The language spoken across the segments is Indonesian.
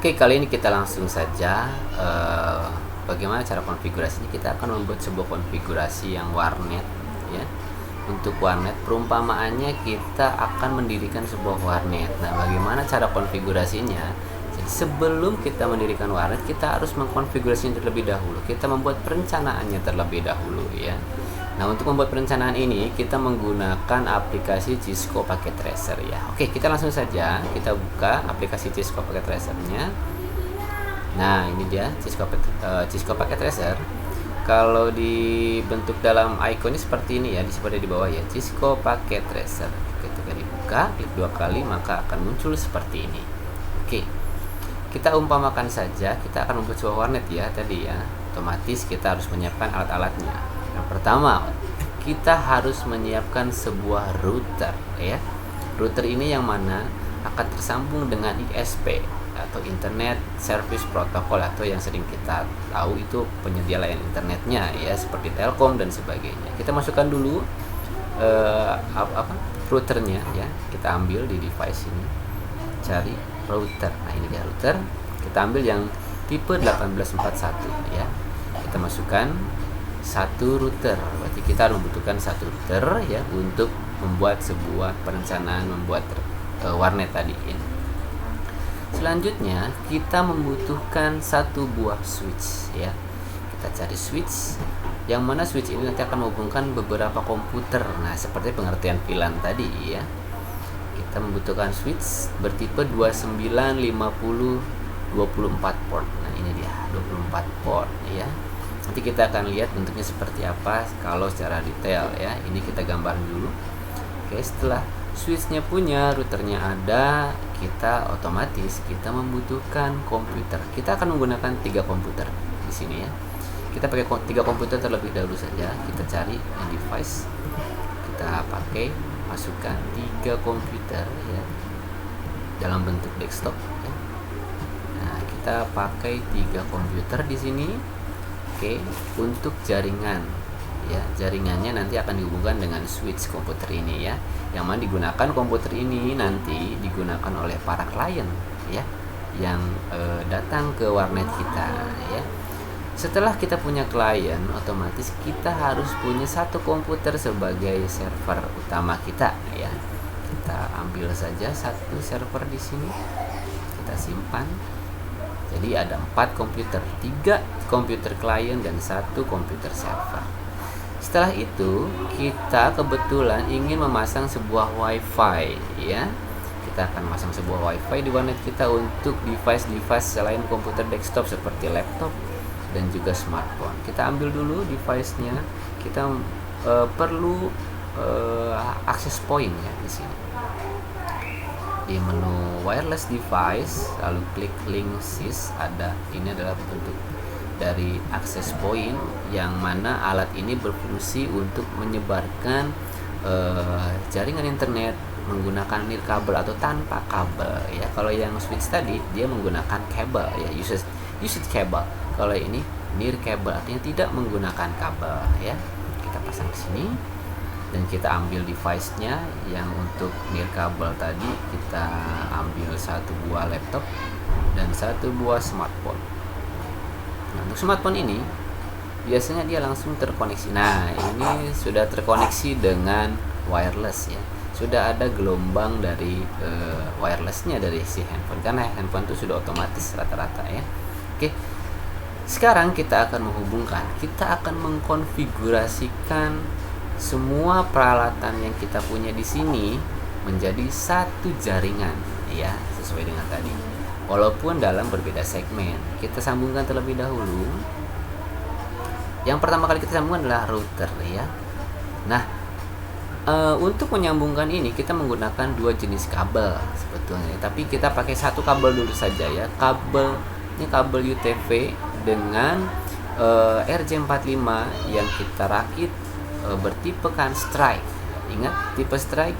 Oke, kali ini kita langsung saja bagaimana cara konfigurasinya. Kita akan membuat sebuah konfigurasi yang warnet ya. Untuk warnet, perumpamaannya kita akan mendirikan sebuah warnet. Nah, bagaimana cara konfigurasinya? Jadi sebelum kita mendirikan warnet, kita harus mengkonfigurasinya terlebih dahulu. Kita membuat perencanaannya terlebih dahulu ya. Nah, untuk membuat perencanaan ini kita menggunakan aplikasi Cisco Packet Tracer ya. Oke, kita langsung saja kita buka aplikasi Cisco Packet Tracer-nya. Nah, ini dia Cisco Packet Tracer. Kalau dibentuk dalam ikonnya seperti ini ya, seperti di bawah ya, Cisco Packet Tracer. Ketika dibuka, klik 2 kali maka akan muncul seperti ini. Oke. Kita umpamakan saja kita akan membuat sebuah warnet ya tadi ya. Otomatis kita harus menyiapkan alat-alatnya. Yang pertama, kita harus menyiapkan sebuah router ya. Router ini yang mana akan tersambung dengan ISP atau Internet Service Protocol, atau yang sering kita tahu itu penyedia layanan internetnya ya, seperti Telkom dan sebagainya. Kita masukkan dulu routernya ya. Kita ambil di device ini, cari router. Nah, ini dia router. Kita ambil yang tipe 1841 ya. Kita masukkan satu router. Berarti kita harus membutuhkan satu router ya untuk membuat sebuah perencanaan membuat warnet tadi ya. Selanjutnya kita membutuhkan satu buah switch ya. Kita cari switch, yang mana switch ini nanti akan menghubungkan beberapa komputer. Nah, seperti pengertian VLAN tadi ya. Kita membutuhkan switch bertipe 2950 24 port. Nah, ini dia 24 port ya. Nanti kita akan lihat bentuknya seperti apa kalau secara detail ya. Ini kita gambar dulu. Oke, setelah switchnya punya, routernya ada, kita otomatis kita membutuhkan komputer. Kita akan menggunakan 3 komputer di sini ya. Kita pakai 3 komputer terlebih dahulu saja. Kita cari yang device, kita pakai masukkan 3 komputer ya dalam bentuk desktop ya. Nah, kita pakai 3 komputer di sini. Oke, untuk jaringan ya, jaringannya nanti akan dihubungkan dengan switch komputer ini ya, yang mana digunakan komputer ini nanti digunakan oleh para klien ya yang datang ke warnet kita ya. Setelah kita punya klien, otomatis kita harus punya satu komputer sebagai server utama kita ya. Kita ambil saja satu server di sini, kita simpan. Jadi ada 4 komputer, 3 komputer klien dan 1 komputer server. Setelah itu kita kebetulan ingin memasang sebuah WiFi ya. Kita akan memasang sebuah WiFi di warnet kita untuk device-device selain komputer desktop seperti laptop dan juga smartphone. Kita ambil dulu device-nya. Kita perlu access point ya di sini. Di menu wireless device, lalu klik link sys, ini adalah bentuk dari access point yang mana alat ini berfungsi untuk menyebarkan jaringan internet menggunakan nirkabel atau tanpa kabel ya. Kalau yang switch tadi dia menggunakan kabel ya, usage kabel. Kalau ini nirkabel artinya tidak menggunakan kabel ya. Kita pasang di sini dan kita ambil device-nya. Yang untuk nirkabel tadi kita ambil satu buah laptop dan satu buah smartphone. Nah, untuk smartphone ini biasanya dia langsung terkoneksi. Nah, ini sudah terkoneksi dengan wireless ya. Sudah ada gelombang dari wirelessnya dari si handphone, karena handphone itu sudah otomatis rata-rata ya. Oke. Sekarang kita akan menghubungkan, kita akan mengkonfigurasikan semua peralatan yang kita punya di sini menjadi satu jaringan ya, sesuai dengan tadi. Walaupun dalam berbeda segmen. Kita sambungkan terlebih dahulu. Yang pertama kali kita sambungkan adalah router ya. Nah, untuk menyambungkan ini kita menggunakan 2 jenis kabel sebetulnya, tapi kita pakai satu kabel dulu saja ya. Ini kabel UTV dengan RJ45 yang kita rakit bertipekan strike. Ingat tipe strike?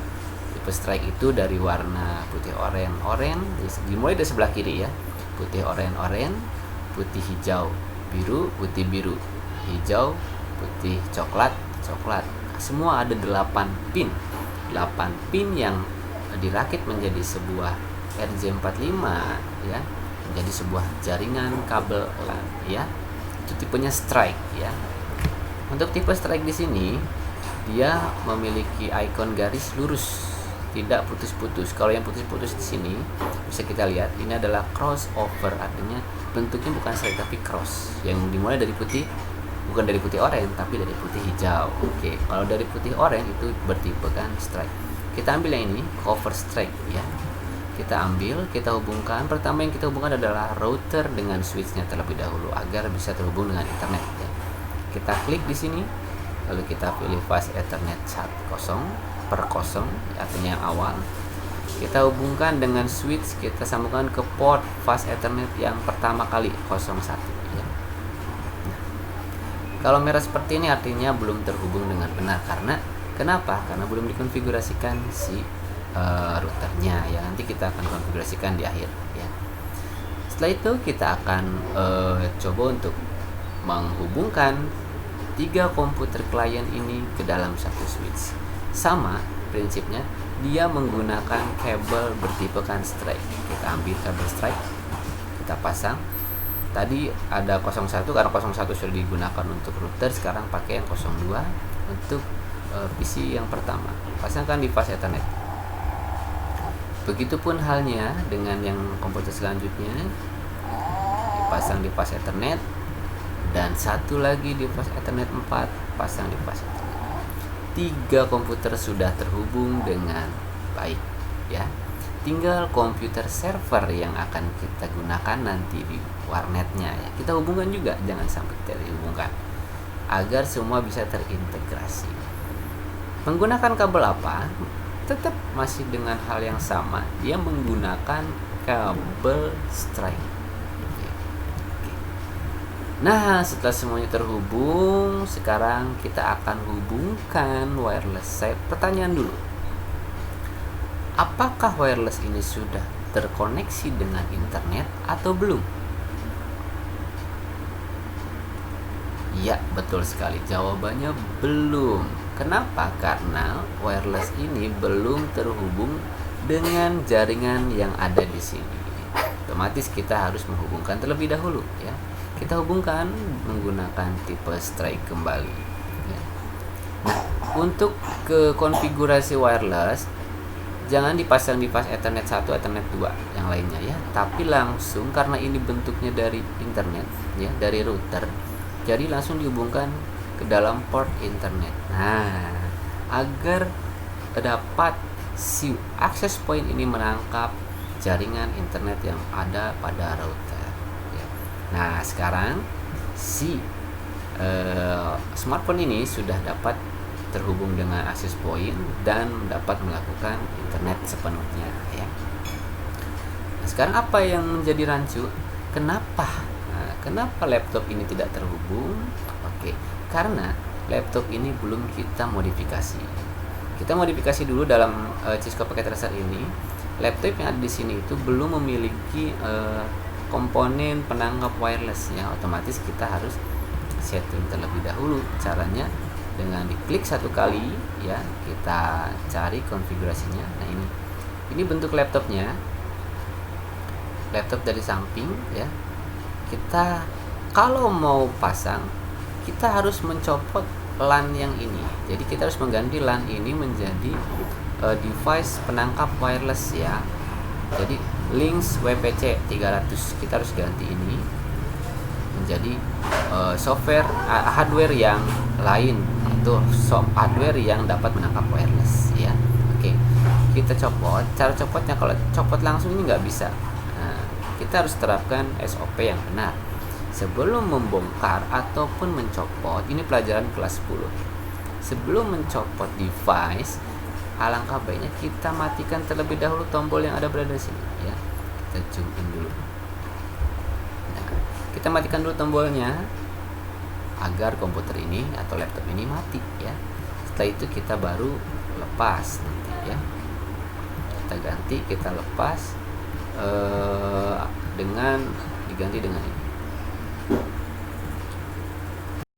Tipe strike itu dari warna putih oranye, dimulai dari sebelah kiri ya. Putih oranye, putih hijau, biru, putih biru, hijau, putih coklat. Semua ada 8 pin. 8 pin yang dirakit menjadi sebuah RJ45 ya. menjadi sebuah jaringan kabel LAN ya. Itu tipenya strike ya. Untuk tipe strike di sini dia memiliki ikon garis lurus, tidak putus-putus. Kalau yang putus-putus di sini bisa kita lihat ini adalah crossover, artinya bentuknya bukan strike tapi cross, yang dimulai dari putih, bukan dari putih oranye tapi dari putih hijau. Oke, kalau dari putih oranye itu bertipe kan strike. Kita ambil yang ini cover strike ya. Kita ambil, kita hubungkan. Pertama yang kita hubungkan adalah router dengan switchnya terlebih dahulu agar bisa terhubung dengan internet ya. Kita klik di sini, lalu kita pilih fast Ethernet 10 per 0, artinya yang awal. Kita hubungkan dengan switch, kita sambungkan ke port fast Ethernet yang pertama kali 01 ya. Nah, kalau merah seperti ini artinya belum terhubung dengan benar. Kenapa? Karena belum dikonfigurasikan si routernya ya. Nanti kita akan konfigurasikan di akhir ya. Setelah itu kita akan coba untuk menghubungkan 3 komputer klien ini ke dalam satu switch. Sama prinsipnya, dia menggunakan kabel bertipekan strike. Kita ambil kabel strike, kita pasang. Tadi ada 01 karena 01 sudah digunakan untuk router, sekarang pakai yang 02 untuk PC yang pertama. Pasangkan di fast Ethernet. Begitupun halnya dengan yang komputer selanjutnya, dipasang di fast Ethernet. Dan satu lagi di fast Ethernet 4, pasang di fast Ethernet. 3 komputer sudah terhubung dengan baik ya. Tinggal komputer server yang akan kita gunakan nanti di warnetnya ya. Kita hubungkan juga, jangan sampai tidak dihubungkan, agar semua bisa terintegrasi. Menggunakan kabel apa? Tetap masih dengan hal yang sama. Dia menggunakan kabel strike. Nah, setelah semuanya terhubung, sekarang kita akan hubungkan wireless set. Pertanyaan dulu, apakah wireless ini sudah terkoneksi dengan internet atau belum? Ya, betul sekali. Jawabannya belum. Kenapa? Karena wireless ini belum terhubung dengan jaringan yang ada di sini. Otomatis kita harus menghubungkan terlebih dahulu ya. Kita hubungkan menggunakan tipe strike kembali ya. Nah, untuk ke konfigurasi wireless jangan dipasang di fast Ethernet 1, Ethernet 2 yang lainnya ya, tapi langsung, karena ini bentuknya dari internet ya, dari router, jadi langsung dihubungkan ke dalam port internet. Nah, agar dapat si access point ini menangkap jaringan internet yang ada pada router. Nah, sekarang si smartphone ini sudah dapat terhubung dengan access point dan dapat melakukan internet sepenuhnya ya. Nah, sekarang apa yang menjadi rancu? Kenapa laptop ini tidak terhubung? Oke, karena laptop ini belum kita modifikasi. Kita modifikasi dulu dalam Cisco Packet Tracer ini. Laptop yang ada di sini itu belum memiliki komponen penangkap wireless ya. Otomatis kita harus setting terlebih dahulu. Caranya dengan diklik satu kali ya, kita cari konfigurasinya. Nah, ini bentuk laptopnya, laptop dari samping ya. Kita kalau mau pasang, kita harus mencopot LAN yang ini. Jadi kita harus mengganti LAN ini menjadi device penangkap wireless ya. Jadi Lynx WPC 300 kita harus ganti ini menjadi software hardware yang lain, itu hardware yang dapat menangkap wireless ya. Oke, kita copot. Cara copotnya, kalau copot langsung ini nggak bisa. Nah, kita harus terapkan SOP yang benar sebelum membongkar ataupun mencopot. Ini pelajaran kelas 10. Sebelum mencopot device, alangkah baiknya kita matikan terlebih dahulu tombol yang berada di sini ya. Kita zoom in dulu. Nah, kita matikan dulu tombolnya agar komputer ini atau laptop ini mati ya. Setelah itu kita baru lepas nanti ya. Kita ganti, kita lepas dengan diganti dengan ini.